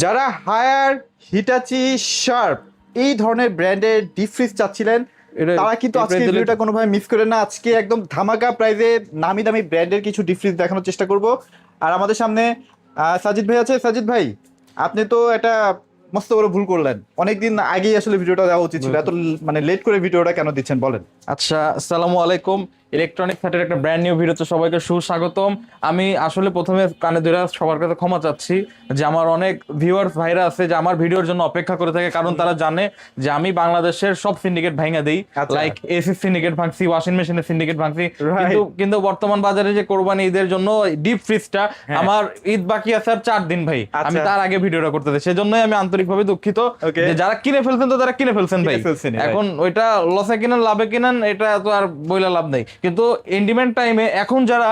যারা higher, Hitachi, sharp এই ধরনের ব্র্যান্ডের ডিপ ফ্রিজ চাচ্ছিলেন তারা কিন্তু আজকে ভিডিওটা কোনোভাবে মিস করেন না। আজকে একদম ধামাকা প্রাইজে নামি দামি ব্র্যান্ডের কিছু ডিপ ফ্রিজ দেখানোর চেষ্টা করব। আর আমাদের সামনে সাজিদ ভাই আছে। সাজিদ ভাই, আপনি তো একটা মস্ত বড় ভুল করলেন, অনেকদিন আগেই আসলে ভিডিওটা দেওয়া উচিত ছিল। এত মানে লেট করে ভিডিওটা কেন দিচ্ছেন বলেন? আচ্ছা, আসসালামু আলাইকুম। ইলেকট্রনিক সাইটের একটা ব্র্যান্ড নিউ ভিডিওতে সবাইকে সুস্বাগতম। আমি আসলে প্রথমে কানে ধরে সবার কাছে ক্ষমা চাচ্ছি যে আমার অনেক ভিউয়ার্স ভাইরা আছে যে আমার ভিডিওর জন্য অপেক্ষা করে থাকে, কারণ তারা জানে যে আমি বাংলাদেশের সব সিন্ডিকেট ভাঙা দেই। লাইক এসি সিন্ডিকেট ভাঙছি, ওয়াশিং মেশিনের সিন্ডিকেট ভাঙছি, কিন্তু বর্তমান বাজারে যে কোরবানি ঈদের জন্য ডিপ ফ্রিজটা আমার ঈদ বাকি আছে আর 4 দিন ভাই, আমি তার আগে ভিডিওটা করতেছি। সেজন্যই আমি আন্তরিকভাবে দুঃখিত যে যারা কিনে ফেলছেন তো তারা কিনে ফেলছেন ভাই। এখন ওইটা লসে কিনেন লাভে কিনেন এটা তো আর বইলা লাভ নাই, কিন্তু ইন্ডিমেন্ট টাইমে এখন যারা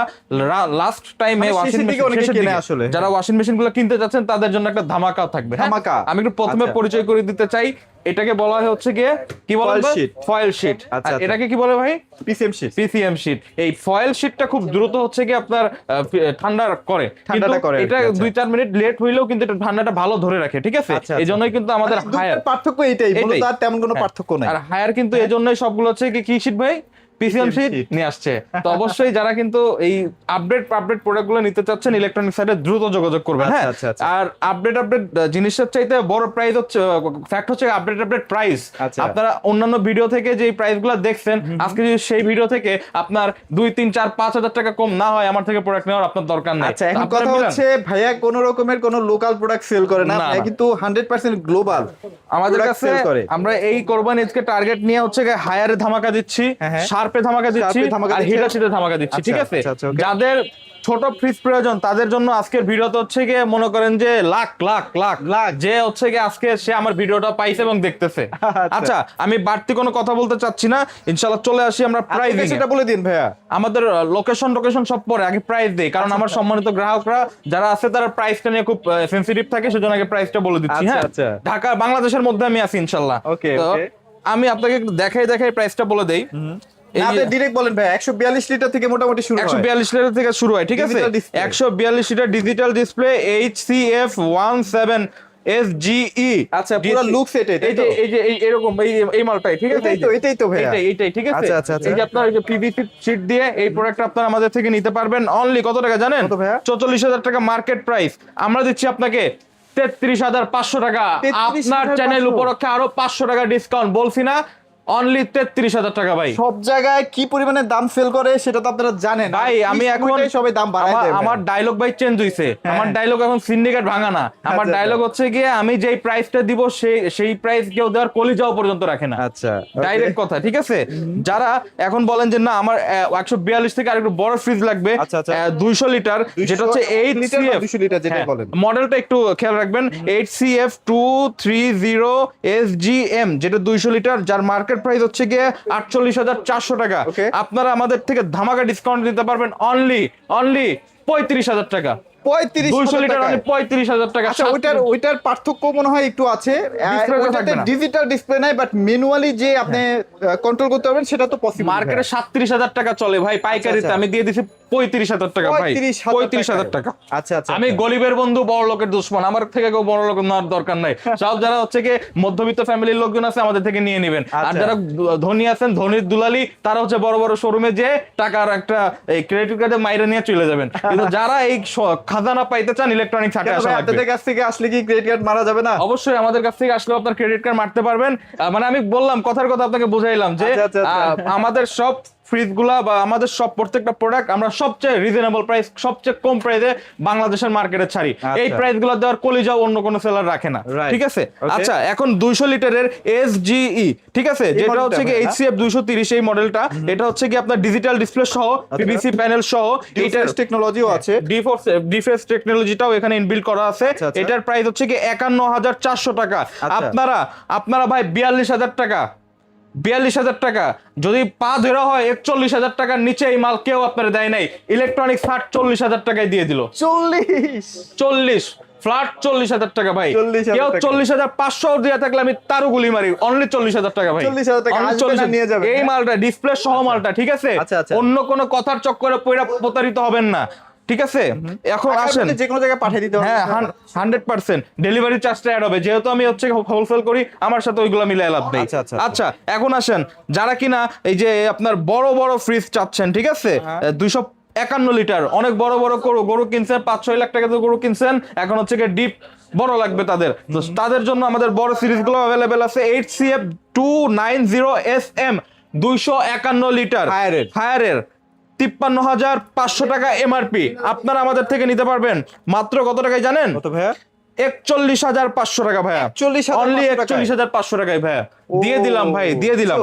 লাস্ট টাইমে ওয়াশিং মেশিন আসলে যারা ওয়াশিং মেশিন গুলো কিনতে যাচ্ছেন তাদের জন্য একটা ধামাকা থাকবে। ধামাকা আমি একটু প্রথমে পরিচয় করে দিতে চাই। এটাকে বলা হয় হচ্ছে গিয়ে কি বলে ফয়েল শীট। এটাকে কি বলে ভাই? PCM sheet. PCM sheet. এই ফয়েল শীটটা খুব দ্রুত হচ্ছে কি আপনার ঠান্ডা করে, এটা 2-4 মিনিট লেট হইলেও কিন্তু এটা ঠান্ডাটা ভালো ধরে রাখে, ঠিক আছে? এই জন্যই কিন্তু আমাদের হায়ার পার্থক্য এটাই, মূলত আর তেমন কোনো পার্থক্য নাই। আর হায়ার কিন্তু এই জন্যই সবগুলো হচ্ছে কি শীট ভাই, পিসিএম শীট নিয়ে আসছে। তো অবশ্যই যারা কিন্তু এই আপডেট প্রোডাক্টগুলো নিতে চাচ্ছেন ইলেকট্রনিক সাইটে দ্রুত যোগাযোগ করবেন। হ্যাঁ, আর আপডেট জিনিসের চাইতে বড় প্রাইস হচ্ছে ফ্যাক্ট হচ্ছে আপডেট প্রাইস। আপনারা অন্যান্য ভিডিও থেকে যে প্রাইসগুলো দেখছেন, আজকে যদি সেই ভিডিও থেকে আপনার 2-3-4-5 হাজার টাকা কম না হয় আমার থেকে প্রোডাক্ট নেওয়ার আপনার দরকার নাই। আচ্ছা, এখন কথা হচ্ছে ভাইয়া কোন রকমের কোন লোকাল প্রোডাক্ট সেল করে না, ভাইয়া কিন্তু 100% গ্লোবাল আমাদের কাছে। আমরা এই কোরবানি ঈদকে টার্গেট নিয়ে হচ্ছে হায়ারে ধামাকা দিচ্ছি, শার্পে ধামাকা দিচ্ছি, আর হিটাচিতে ধামাকা দিচ্ছি, ঠিক আছে? যাদের ছোট ফ্রিজ প্রয়োজন তাদের জন্য আজকের ভিডিওতে হচ্ছে গিয়ে মনে করেন যে লাখ লাখ লাখ লাখ যে হচ্ছে গিয়ে আজকে সে আমার ভিডিওটা পাইছে এবং দেখতেছে। আচ্ছা, আমি বাড়তি কোনো কথা বলতে চাচ্ছি না, ইনশাআল্লাহ চলে আসি আমরা প্রাইস। সেটা বলে দিন ভাইয়া। আমাদের লোকেশন সব পরে, আগে প্রাইস দেই, কারণ আমার সম্মানিত গ্রাহকরা যারা আছে তারা প্রাইসটা নিয়ে খুব সেনসিটিভ থাকে, সেজন্য আগে প্রাইসটা বলে দিচ্ছি। হ্যাঁ, ঢাকা বাংলাদেশের মধ্যে আমি আছি ইনশাআল্লাহ। তো আমি আপনাকে দেখাই প্রাইসটা বলে দেই। আপনি ডাইরেক্ট বলেন ভাই। 142 লিটার থেকে মোটামুটি শুরু হয়, 142 লিটার থেকে শুরু হয়, ঠিক আছে? 142 litre digital display HCF 17 SGE। আচ্ছা, পুরো লুক সেট এই যে এরকম এই মালটাই, ঠিক আছে? এটাই তো ভাই, এইটাই ঠিক আছে। এই যে আপনার এই যে পিভিসি শীট দিয়ে এই প্রোডাক্টটা আপনারা আমাদের থেকে নিতে পারবেন। অনলি কত টাকা জানেন? 44,000 টাকা মার্কেট প্রাইস। আমরা দিচ্ছি আপনাকে 33,500 টাকা। আপনার চ্যানেল উপলক্ষে আরো 500 টাকা ডিসকাউন্ট, বলছি না? অনলি 33,000 টাকা ভাই। সব জায়গায় কি পরিমাণে দাম সেল করে সেটা তো আপনারা জানেন ভাই। আমি এখন সবাই দাম বাড়ায় দেয়। আমার ডায়লগ ভাই চেঞ্জ হইছে। আমার ডায়লগ এখন সিন্ডিকেট ভাঙা না। আমার ডায়লগ হচ্ছে গিয়ে আমি যেই প্রাইসটা দিব সেই প্রাইস কেউ দেওয়ার কলিজাও পর্যন্ত রাখে না। আচ্ছা, ডাইরেক্ট কথা, ঠিক আছে? যারা এখন বলেন যে না আমার 142 থেকে আরেকটু বড় ফ্রিজ লাগবে, 200 লিটার, যেটা হচ্ছে 8CF 200 লিটার যেটা বলেন, মডেলটা একটু খেয়াল রাখবেন, 8CF 230 SGM, যেটা 200 লিটার, যার মার্কেট প্রাইস হচ্ছে গিয়ে 48,400 টাকা। আপনারা আমাদের থেকে ধামাকা ডিসকাউন্ট দিতে পারবেন অনলি 35,000 টাকা। 200 লিটার অনলি 35,000 টাকা। আচ্ছা, ওইটার পার্থক্য মনে হয় একটু আছে। ওইটাতে ডিজিটাল ডিসপ্লে নাই, বাট ম্যানুয়ালি যে আপনি কন্ট্রোল করতে পারবেন সেটা তো পসিবল। মার্কেটে 37,000 টাকা চলে ভাই পাইকারিতে, আমি দিয়ে দিছি 35,000 টাকা ভাই। 35,000 টাকা। আচ্ছা, আমি গরিবের বন্ধু, বড় লোকের দুশমন, আমার থেকে কেউ বড় লোক নেওয়ার দরকার নাই। সব যারা হচ্ছে কি মধ্যবিত্ত ফ্যামিলির লোকজন আছে আমাদের থেকে নিয়ে নেবেন। আর যারা ধনী আছেন, ধনীর দুলালি, তারা হচ্ছে বড় বড় শোরুমে যে টাকার একটা এই ক্রেডিট কার্ডে মাইরে নিয়ে চলে যাবেন। কিন্তু যারা এই খাজানা পাইতে চান ইলেকট্রনিক সাইটে আসা লাগবে। আপনাদের কাছ থেকে আসলে কি ক্রেডিট কার্ড মারা যাবে না? অবশ্যই আমাদের কাছ থেকে আসলে আপনার ক্রেডিট কার্ড মারতে পারবেন। মানে আমি বললাম কথার কথা আপনাকে বুঝাইলাম যে আমাদের সব ফ্রিজগুলা বা আমাদের সব প্রত্যেকটা প্রোডাক্ট আমরা সবচেয়ে রিজনেবল প্রাইস, সবচেয়ে কম প্রাইসে বাংলাদেশের মার্কেটে ছাড়ি। এই প্রাইসগুলো দেওয়ার কলিজাও অন্য কোনো সেলার রাখে না, ঠিক আছে? আচ্ছা, এখন 200 লিটারের SGE, ঠিক আছে, যেটা হচ্ছে কি HCF 230 এই মডেলটা, এটা হচ্ছে কি আপনার ডিজিটাল ডিসপ্লে সহ, PVC প্যানেল সহ, এটার টেকনোলজিও আছে, ডিফেন্স টেকনোলজিটাও এখানে ইনবিল্ট করা আছে। এটার প্রাইস হচ্ছে কি 51,400 টাকা। আপনারা ভাই 42,000 টাকা, 42,000 টাকা যদি পা ধরা হয় 41,000 টাকার নিচে এই মাল কেউ আপনারা দেয় নাই। ইলেকট্রনিক 40,000 টাকায় দিয়ে দিল। 40 ফ্ল্যাট 40,000 টাকা ভাই। কেউ 40,500 দিয়ে থাকলে আমি তারও গুলি মারি। অনলি 40,000 টাকা ভাই, 40,000 নিয়ে যাবে এই মালটা, ডিসপ্লে সহ মালটা, ঠিক আছে? অন্য কোনো কথার চক্করে পয়রা প্রতারিত হবেন না। ঠিক আছে, এখন আসেন যে কোনো জায়গায় পাঠিয়ে দিতে হবে। হ্যাঁ 100% ডেলিভারি চার্জটা অ্যাড হবে, যেহেতু আমি হচ্ছে হোলসেল করি, আমার সাথে ওইগুলো মিলাই লাভ নেই। আচ্ছা এখন আসেন যারা কিনা এই যে আপনার বড় বড় ফ্রিজ চাচ্ছেন, ঠিক আছে, 251 লিটার, অনেক বড় বড় গরু কিনছেন, 5-6 লাখ টাকা গরু কিনছেন, এখন হচ্ছে ডিপ বড় লাগবে তাদের, তো তাদের জন্য আমাদের বড় সিরিজগুলো अवेलेबल আছে। 8CF 290SM 251 লিটার ফায়ারের 53,500 টাকা এমআরপি। আপনারা আমাদের থেকে নিতে পারবেন মাত্র কত টাকায় জানেন? কত ভাইয়া? 41,500 টাকা ভাইয়া, অনলি 41,500 টাকায় ভাইয়া দিয়ে দিলাম ভাই, দিয়ে দিলাম।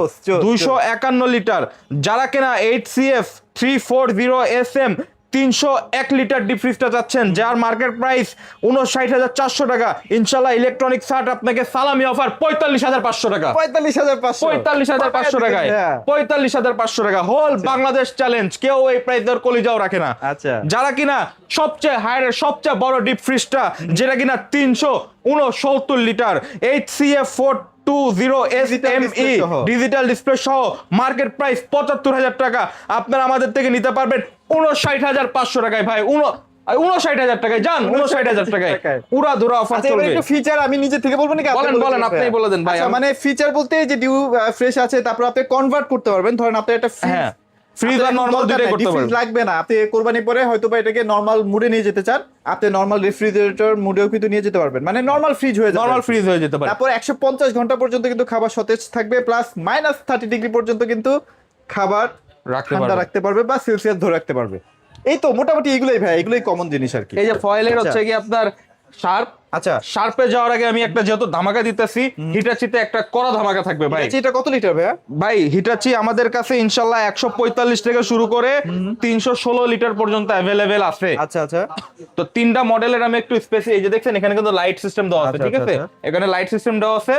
251 লিটার যারা কেনা 8CF 340SM 301 লিটার ডিপ ফ্রিজটা যাচ্ছেন, যার মার্কেট প্রাইস 59,400 টাকা, ইনশাআল্লাহ ইলেকট্রনিক সার্ট আপনাকে সালামি অফার 45,500 টাকা, 45,500 টাকায়, 45,500 টাকা হোল বাংলাদেশ চ্যালেঞ্জ, কেউ এই প্রাইস দর কলিজাও রাখে না। আচ্ছা, যারা কিনা সবচেয়ে হায়ার সবচেয়ে বড় ডিপ ফ্রিজটা, যেটা কিনা 369 litre 8CF 420SME digital display সহ মার্কেট প্রাইস 75,000 টাকা, আপনারা আমাদের থেকে নিতে পারবেন 59,500 টাকায় ভাই, 59,000 টাকায় যান, 59,000 টাকায় পুরা ধরা অফার চলবে। একটু ফিচার আমি নিজে থেকে বলবো নাকি? বলেন আপনিই বলে দেন ভাই। মানে ফিচার বলতে যে ডিউ ফ্রেশ আছে, তারপর আপনি কনভার্ট করতে পারবেন, ধরেন আপনি একটা ফ্রিজ আর নরমাল দুটোই করতে পারবেন, লাগবে না, আপনি কোরবানি পরে হয়তো বা এটাকে নরমাল মুডে নিয়ে যেতে চান, আপনি নরমাল রেফ্রিজারেটর মুডেও কিন্তু নিয়ে যেতে পারবেন, মানে নরমাল ফ্রিজ হয়ে যাবে, নরমাল ফ্রিজ হয়ে যেতে পারে। তারপর 150 ঘন্টা পর্যন্ত কিন্তু খাবার সতেজ থাকবে, প্লাস -30 ডিগ্রি পর্যন্ত কিন্তু খাবার ঠান্ডা রাখতে পারবে বা সেলসিয়াস ধরে রাখতে পারবে। এই তো মোটামুটি এগুলোই ভাই, এগুলোই কমন জিনিস আর কি। এই যে ফয়েলের হচ্ছে কি আপনার শার্প, আচ্ছা শার্পে যাওয়ার আগে আমি একটা যেহেতু ধামাকা দিতেছি, হিটাচিতে একটা কড়া ধামাকা থাকবে ভাই। এটা কত লিটার ভাইয়া? ভাই হিটাচি আমাদের কাছে ইনশাআল্লাহ 145 থেকে শুরু করে 316 লিটার পর্যন্ত अवेलेबल আছে। আচ্ছা আচ্ছা, তো তিনটা মডেলের আমি একটু স্পেসি, এই যে দেখছেন এখানে কিন্তু লাইট সিস্টেম দেওয়া আছে, ঠিক আছে, এখানে লাইট সিস্টেম দেওয়া আছে।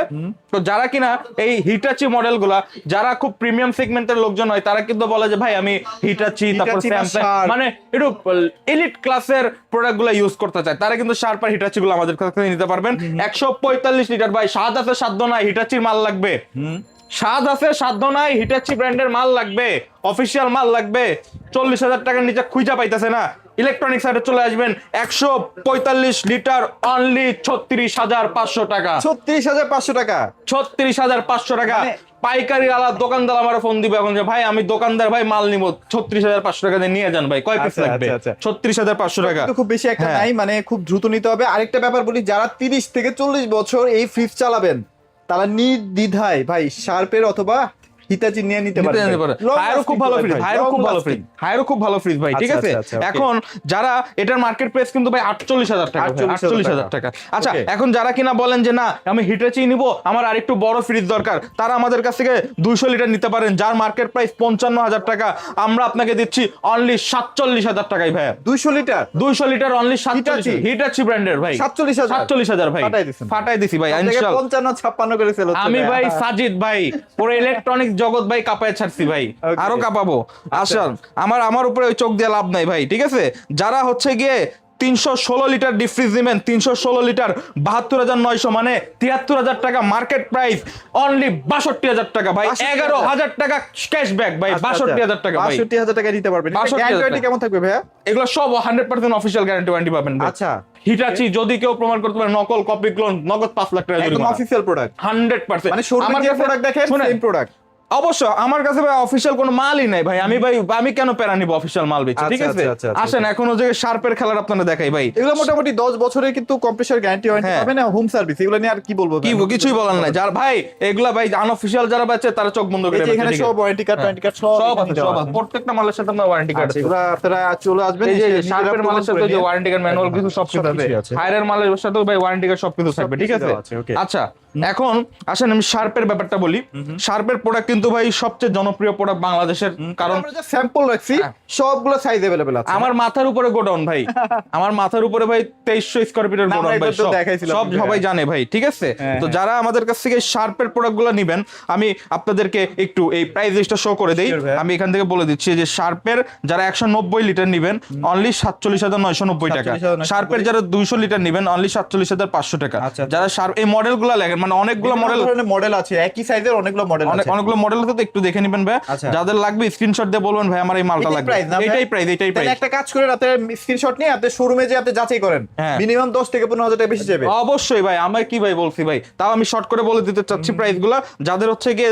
তো যারা কিনা এই হিটাচি মডেলগুলা, যারা খুব প্রিমিয়াম সেগমেন্টের লোকজন হয়, তারা কিন্তু বলে যে ভাই আমি হিটাচি তারপর স্যামসাং, মানে একটু এলিট ক্লাসের প্রোডাক্টগুলো ইউজ করতে চায়, তারা কিন্তু শার্প আর হিটাচি গুলো আমাদের কাছে নিতে পারবেন। 145 লিটার ভাই, স্বাদ আছে সাধ্য নাই, হিটাচির মাল লাগবে, স্বাদ আছে সাধ্য নাই, হিটাচি ব্র্যান্ডের মাল লাগবে, অফিসিয়াল মাল লাগবে, 40,000 টাকার নিচে খুঁজা পাইতেছে না, ইলেকট্রনিক সাইটে চলে আসবেন, 145 লিটার অনলি 36,500 টাকা, 36,500 টাকা, 36,500 টাকা। পাইকারি আলা দোকানদার আমার ফোন দিবে এখন যে ভাই আমি দোকানদার ভাই মাল নিব, 36,500 টাকা দিয়ে নিয়ে যান ভাই, কয় পিস লাগবে? 36,500 টাকা খুব বেশি একটা নাই, মানে খুব দ্রুত নিতে হবে। আরেকটা ব্যাপার বলি, যারা 30 থেকে 40 বছর এই ফ্রিজ চালাবেন, তারা নির্দ্বিধায় ভাই শার্পের অথবা হিটাচি নিয়ে নিতে পারবেন। হায়ারও খুব ভালো ফ্রিজ, হায়ারও খুব ভালো ফ্রিজ ভাই, ঠিক আছে। এখন যারা এটার মার্কেট প্রাইস কিন্তু ভাই 48,000 টাকা, 48,000 টাকা। আচ্ছা এখন যারা কিনা বলেন যে না আমি হিটাচি নিব, আমার আরেকটু বড় ফ্রিজ দরকার, তারা আমাদের কাছ থেকে 200 লিটার নিতে পারেন, যার মার্কেট প্রাইস 55,000 টাকা, আমরা আপনাকে দিচ্ছি অনলি 47,000 টাকায় ভাই। 200 লিটার অনলি 47, হিটাচি ব্র্যান্ডের ভাই, 47,000 ভাই, ফাটাই দিছি ভাই, ইনশাআল্লাহ 55-56 করে সেল হচ্ছে। আমি ভাই সাজিদ ভাই পুরো ইলেকট্রনিক জগৎ ভাই কাঁপায় ছাড়ছি ভাই, আরো কাঁপাবো। আসেন আমার উপরে ওই চোখ দিয়ে লাভ নাই ভাই, ঠিক আছে। যারা হচ্ছে গিয়ে 316 লিটার ডিপ ফ্রিজ নেবেন, 316 লিটার 72,900 মানে 73,000 টাকা মার্কেট প্রাইস, অনলি 62,000 টাকা ভাই, 11,000 টাকা ক্যাশব্যাক ভাই, 62,000 টাকা ভাই, 62,000 টাকা দিতে পারবেন। গ্যারান্টি কেমন থাকবে ভাইয়া? এগুলো সব 100% অফিশিয়াল গ্যারান্টি ওয়ারেন্টি পাবেন ভাই। আচ্ছা হিটাচি যদি কেউ প্রমাণ করতে পারে নকল, কপি, ক্লোন, নগদ 5 লাখ টাকা একদম অফিশিয়াল প্রোডাক্ট 100%। মানে শোরুমে যে প্রোডাক্ট দেখেন সেম প্রোডাক্ট। অবশ্য আমার কাছে ভাই অফিশিয়াল কোনো মালই নাই ভাই, আমি কেন প্যারা নিব অফিশিয়াল মাল বেচে, ঠিক আছে। আসেন এখন ওই যে শার্পের খেলার আপনাদের দেখাই ভাই, এগুলো মোটামুটি 10 বছরের কিন্তু কম্প্রেসর গ্যারান্টি ওয়ারেন্টি পাবেন না, হোম সার্ভিস, এগুলো নিয়ে আর কি বলবো, কিছুই বলার নাই। যার ভাই এগুলা ভাই আনঅফিশিয়াল যারা বেচে তারা চোখ বন্ধ করে বেচে, এখানে সব ওয়ারেন্টি কার্ড সব আছে, প্রত্যেকটা মালের সাথে আপনার ওয়ারেন্টি কার্ড আছে, এগুলো আপনারা চলে আসবেন। এই যে শার্পের মালের সাথে যে ওয়ারেন্টি কার্ড, ম্যানুয়াল কিছু সব কিছু আছে, হায়ারের মালের সাথেও ভাই ওয়ারেন্টি কার্ড সব কিছু থাকবে, ঠিক আছে। আচ্া এখন আসেন আমি শার্পের ব্যাপারটা বলি। শার্পের প্রোডাক্ট কিন্তু ভাই সবচেয়ে জনপ্রিয় প্রোডাক্ট বাংলাদেশের, কারণ আমরা যে স্যাম্পল রাখছি সবগুলো সাইজ अवेलेबल আছে। আমার মাথার উপরে গোডাউন ভাই, আমার মাথার উপরে ভাই 2300 স্কয়ার ফিটের গোডাউন ভাই, সব সবাই জানে ভাই, ঠিক আছে। তো যারা আমাদের কাছ থেকে শার্পের প্রোডাক্টগুলো নেবেন, আমি আপনাদেরকে একটু এই প্রাইস লিস্টটা শো করে দেই। আমি এখান থেকে বলে দিচ্ছি যে শার্পের যারা 190 লিটার নেবেন অনলি 47,990 টাকা, শার্পের যারা 200 লিটার নেবেন অনলি 47,500 টাকা। যারা শার্প এই মডেলগুলো লাগেন, মানে অনেকগুলো মডেল আছে, একই সাইজের অনেকগুলো মডেল আছে, অনেকগুলো মডেল মডেল আছে তো একটু দেখে নেবেন ভাই। আচ্ছা। যাদের লাগবে স্ক্রিনশট দিয়ে বলবেন ভাই আমার এই মালটা এটাই লাগবে, price না ভাই? এটাই প্রাইস, এটাই তাহলে প্রাইস। একটা কাজ করে রাতে স্ক্রিনশট নিয়ে আপনি শোরুমে যে আপনি যাচাই করেন, হ্যাঁ। মিনিমাম 10 থেকে 15 হাজার টাকা বেশি যাবে। অবশ্যই ভাই, আমি কি ভাই বলছি ভাই, তাও আমি শর্ট করে বলে দিতে চাচ্ছি প্রাইস গুলা। যাদের হচ্ছে গিয়ে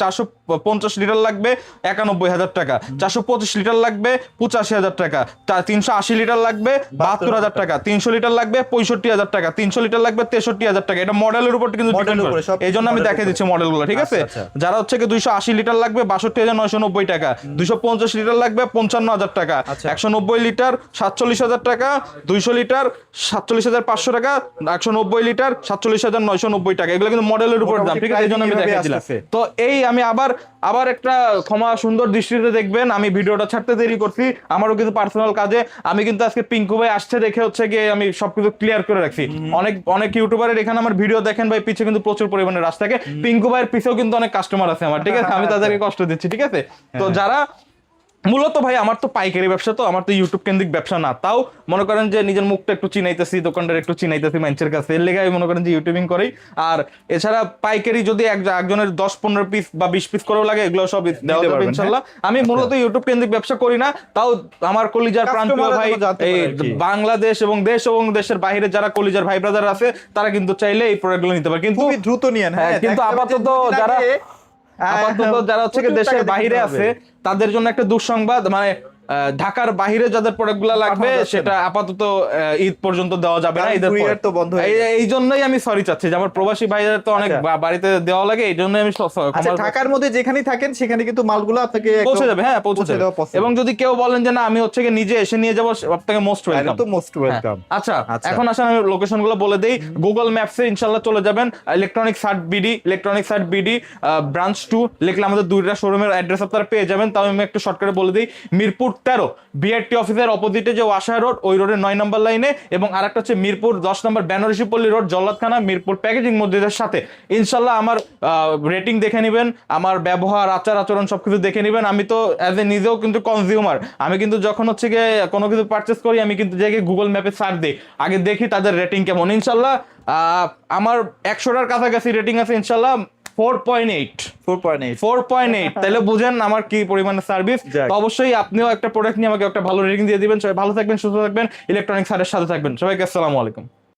450 লিটার লাগবে 91,000 টাকা, 425 লিটার লাগবে 85,000 টাকা, 380 লিটার লাগবে 72,000 টাকা, 300 লিটার লাগবে 65,000 টাকা, 300 লিটার লাগবে 63,000 টাকা। এটা মডেলের উপর কিন্তু Model depend এর উপরে, করে, সব এই জন্য আমি model এর দেখে উপরে। দিচ্ছি মডেলগুলো, ঠিক আছে? আচ্ছা, আচ্ছা। যারা হচ্ছে গিয়ে 280 লিটার লাগবে 62,990 টাকা, 250 লিটার লাগবে 55,000 টাকা, আচ্ছা। 190 লিটার 47,000 টাকা, 200 লিটার 47,500 টাকা, 190 লিটার 47,990 টাকা। এগুলো কিন্তু মডেলের উপর দাম, ঠিক আছে? এই জন্য আমি মোটামুটি দেখে দিলাম। আসতেছে। তো এই আমি আবার একটা ক্ষমা সুন্দর দৃষ্টিতে দেখবেন, আমি ভিডিওটা ছাড়তে দেরি করছি, আমারও কিন্তু পার্সোনাল কাজে। আমি কিন্তু আজকে পিঙ্কু ভাই আসছে দেখে হচ্ছে গিয়ে আমি সবকিছু ক্লিয়ার করে রাখছি। অনেক ইউটিউবারের এখানে আমার ভিডিও দেখেন ভাই, পিছে কিন্তু প্রচুর পরিমাণে রাশ থাকে। পিঙ্কু ভাইয়ের পিছেও কিন্তু অনেক কাস্টমার আছে আমার, ঠিক আছে? আমি তাদেরকে কষ্ট দিচ্ছি, ঠিক আছে? তো যারা মূলত ভাই, আমার তো পাইকারি ব্যবসা, তো আমার তো ইউটিউব কেন্দ্রিক ব্যবসা না, তাও মনে করেন যে নিজের মুখটা একটু চিনাইতেছি, দোকানটার একটু চিনাইতেছি মানুষের কাছে, এর লেগে আমি মনে করেন যে ইউটিউবিং করি। আর এছাড়া পাইকারি যদি একজনের 10-15 পিস বা 20 পিস করেও লাগে, এগুলো সব দেওয়া যাবে পারবেন, ইনশাল্লাহ। আমি মূলত ইউটিউব কেন্দ্রিক ব্যবসা করি না, তাও আমার কলিজার প্রাণপ্রিয় Customer ভাই, যত জানতে এই পারে আর কি। বাংলাদেশ এবং দেশের বাইরে যারা কলিজার ভাই ব্রাদার আছে, তারা কিন্তু চাইলে এই প্রোডাক্টগুলো নিতে পারে। কিন্তু খুবই দ্রুত নিয়েন। হ্যাঁ, কিন্তু দেখা যাবে যে আপাতত দুদিন যারা আগে, যারা হচ্ছে গিয়ে প্রচুর দেশের টাকা দিতে বাইরে হবে। আছে, তাদের জন্য একটা দুঃসংবাদ, মানে ঢাকার বাইরে যাদের প্রোডাক্টগুলো লাগবে পাঠানো যাচ্ছে সেটা আপাতত ঈদ পর্যন্ত দেওয়া যাবে না, কারণ ঈদের courier পরে। তো বন্ধ হয়ে গেছে। এই জন্যই আমি সরি চাচ্ছি যে আমার প্রবাসী ভাইদের তো অনেক আচ্ছা। বাড়িতে দেওয়া লাগে, এই জন্যই আমি আচ্ছা, ঢাকার মধ্যে যেখানেই থাকেন সেখানে কিন্তু মালগুলো আপনাকে পৌঁছে যাবে, হ্যাঁ পৌঁছে যাবে। দেওয়া possible। এবং যদি কেউ বলেন যে না আমি হচ্ছে গিয়ে নিজে এসে নিয়ে যাবো, আপনাকে মোস্ট ওয়েলকাম। তো মোস্ট ওয়েলকাম। আচ্ছা, আচ্ছা। এখন আসেন আমি লোকেশনগুলো বলে দেই। গুগল ম্যাপসে ইনশাআল্লাহ চলে যাবেন, ইলেকট্রনিক্স আর্ট বিডি ব্রাঞ্চ 2 লিখলে আমাদের দুইটা শোরুমের অ্যাড্রেস আপনারা পেয়ে যাবেন। তাও আমি একটু শর্টকাটে বলে দিই, মিরপুর 13 বিআরটি অফিসের অপোজিটে যে ওয়াশা রোড, ওই রোডের 9 নম্বর লাইনে, এবং আরেকটা হচ্ছে মিরপুর 10 নম্বর বেনারসি পল্লী রোড, জল্লাদখানা, মিরপুর প্যাকেজিং মসজিদের সাথে। ইনশাআল্লাহ আমার রেটিং দেখে নেবেন, আমার ব্যবহার আচার আচরণ সবকিছু দেখে নেবেন। আমি তো অ্যাজ এ নিজেও কিন্তু কনজিউমার, আমি কিন্তু যখন হচ্ছে গিয়ে কোনো কিছু পারচেস করি, আমি কিন্তু জায়গায় গুগল ম্যাপে সার্চ দিই, আগে দেখি তাদের রেটিং কেমন। ইনশাআল্লাহ আমার 100টার কাছাকাছি রেটিং আছে ইনশাআল্লাহ 4.8 তাহলে বুঝেন আমার কি পরিমাণে সার্ভিস। যাক। তো অবশ্যই আপনিও একটা প্রোডাক্ট নিয়ে আমাকে একটা ভালো রেটিং দিয়ে দিবেন। সবাই ভালো থাকবেন, সুস্থ থাকবেন, ইলেকট্রনিক্স হাটের সাথে থাকবেন। সবাইকে আসসালামু আলাইকুম।